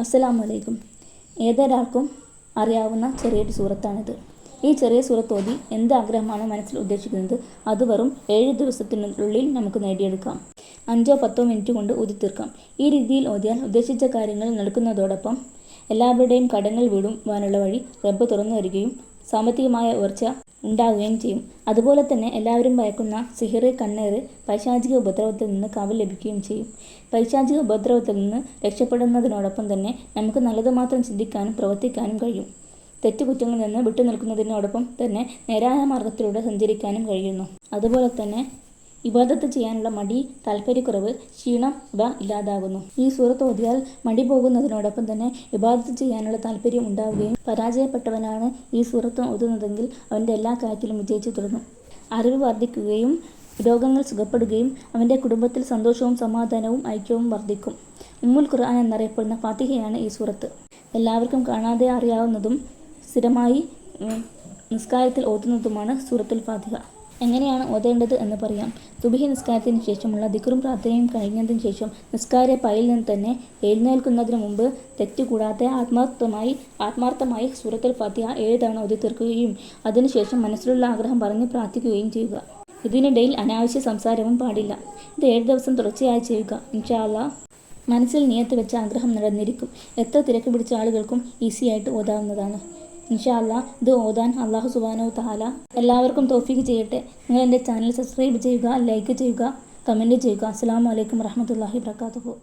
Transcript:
അസ്സലാമു അലൈക്കും. ഏതൊരാൾക്കും അറിയാവുന്ന ചെറിയൊരു സൂറത്താണിത്. ഈ ചെറിയ സൂറത്ത് ഓതി എന്ത് ആഗ്രഹമാണോ മനസ്സിൽ ഉദ്ദേശിക്കുന്നത് അത് വെറും 7 ദിവസത്തിനുള്ളിൽ നമുക്ക് നേടിയെടുക്കാം. 5-10 മിനിറ്റ് കൊണ്ട് ഓതി തീർക്കാം. ഈ രീതിയിൽ ഓതിയാൽ ഉദ്ദേശിച്ച കാര്യങ്ങൾ നടക്കുന്നതോടൊപ്പം എല്ലാവരുടെയും കടങ്ങൾ വീടുവാനുള്ള വഴി റബ്ബ് തുറന്നു വരികയും സാമ്പത്തികമായ ഉയർച്ച ഉണ്ടാവുകയും ചെയ്യും. അതുപോലെ തന്നെ എല്ലാവരും ഭയക്കുന്ന സിഹിർ, കണ്ണേറ്, പൈശാചിക ഉപദ്രവത്തിൽ നിന്ന് കാവൽ ലഭിക്കുകയും ചെയ്യും. പൈശാചിക ഉപദ്രവത്തിൽ നിന്ന് രക്ഷപ്പെടുന്നതിനോടൊപ്പം തന്നെ നമുക്ക് നല്ലത് മാത്രം ചിന്തിക്കാനും പ്രവർത്തിക്കാനും കഴിയും. തെറ്റുകുറ്റങ്ങളിൽ നിന്ന് വിട്ടുനിൽക്കുന്നതിനോടൊപ്പം തന്നെ നേരായ മാർഗത്തിലൂടെ സഞ്ചരിക്കാനും കഴിയുന്നു. അതുപോലെ തന്നെ ഇബാദത്ത് ചെയ്യാനുള്ള മടി, താല്പര്യക്കുറവ്, ക്ഷീണം ഇവ ഇല്ലാതാകുന്നു. ഈ സൂറത്ത് ഓതിയാൽ മടി പോകുന്നതിനോടൊപ്പം തന്നെ ഇബാദത്ത് ചെയ്യാനുള്ള താല്പര്യം ഉണ്ടാവുകയും പരാജയപ്പെട്ടവനാണ് ഈ സൂറത്ത് ഓതുന്നതെങ്കിൽ അവൻ്റെ എല്ലാ കാര്യത്തിലും വിജയിച്ചു തുടങ്ങും. അറിവ് വർദ്ധിക്കുകയും രോഗങ്ങൾ സുഖപ്പെടുകയും അവൻ്റെ കുടുംബത്തിൽ സന്തോഷവും സമാധാനവും ഐക്യവും വർദ്ധിക്കും. ഉമ്മുൽ ഖുർആൻ എന്നറിയപ്പെടുന്ന ഫാത്തിഹയാണ് ഈ സൂറത്ത്. എല്ലാവർക്കും കാണാതെ അറിയാവുന്നതും സ്ഥിരമായി നിസ്കാരത്തിൽ ഓതുന്നതുമാണ് സൂറത്തുൽ ഫാത്തിഹ. എങ്ങനെയാണ് ഓതേണ്ടത് എന്ന് പറയാം. സുബ്ഹി നിസ്കാരത്തിന് ശേഷമുള്ള ദിക്റും പ്രാർത്ഥനയും കഴിഞ്ഞതിന് ശേഷം നിസ്കാരപ്പായിൽ നിന്ന് തന്നെ എഴുന്നേൽക്കുന്നതിന് മുമ്പ് തെറ്റുകൂടാതെ ആത്മാർത്ഥമായി സൂറത്തുൽ ഫാത്തിഹ 7 തവണ ഓതി തീർക്കുകയും അതിനുശേഷം മനസ്സിലുള്ള ആഗ്രഹം പറഞ്ഞ് പ്രാർത്ഥിക്കുകയും ചെയ്യുക. ഇതിനിടയിൽ അനാവശ്യ സംസാരവും പാടില്ല. ഇത് 7 ദിവസം തുടർച്ചയായി ചെയ്യുക. ഇൻഷാ അല്ലാഹ് മനസ്സിൽ നിയത്ത് വെച്ച ആഗ്രഹം നടന്നിരിക്കും. എത്ര തിരക്ക് പിടിച്ച ആളുകൾക്കും ഈസിയായിട്ട് ഓതാവുന്നതാണ്. ഇൻഷാ അല്ലാഹ് ഇത് ഓതാൻ അല്ലാഹു സുബ്ഹാനഹു വ തആല എല്ലാവർക്കും തൗഫീഖ് ചെയ്യട്ടെ. നിങ്ങൾ എൻ്റെ ചാനൽ സബ്സ്ക്രൈബ് ചെയ്യുക, ലൈക്ക് ചെയ്യുക, കമൻറ്റ് ചെയ്യുക. അസ്സലാമു അലൈക്കും വറഹ്മത്തുള്ളാഹി വബറകാതുഹു.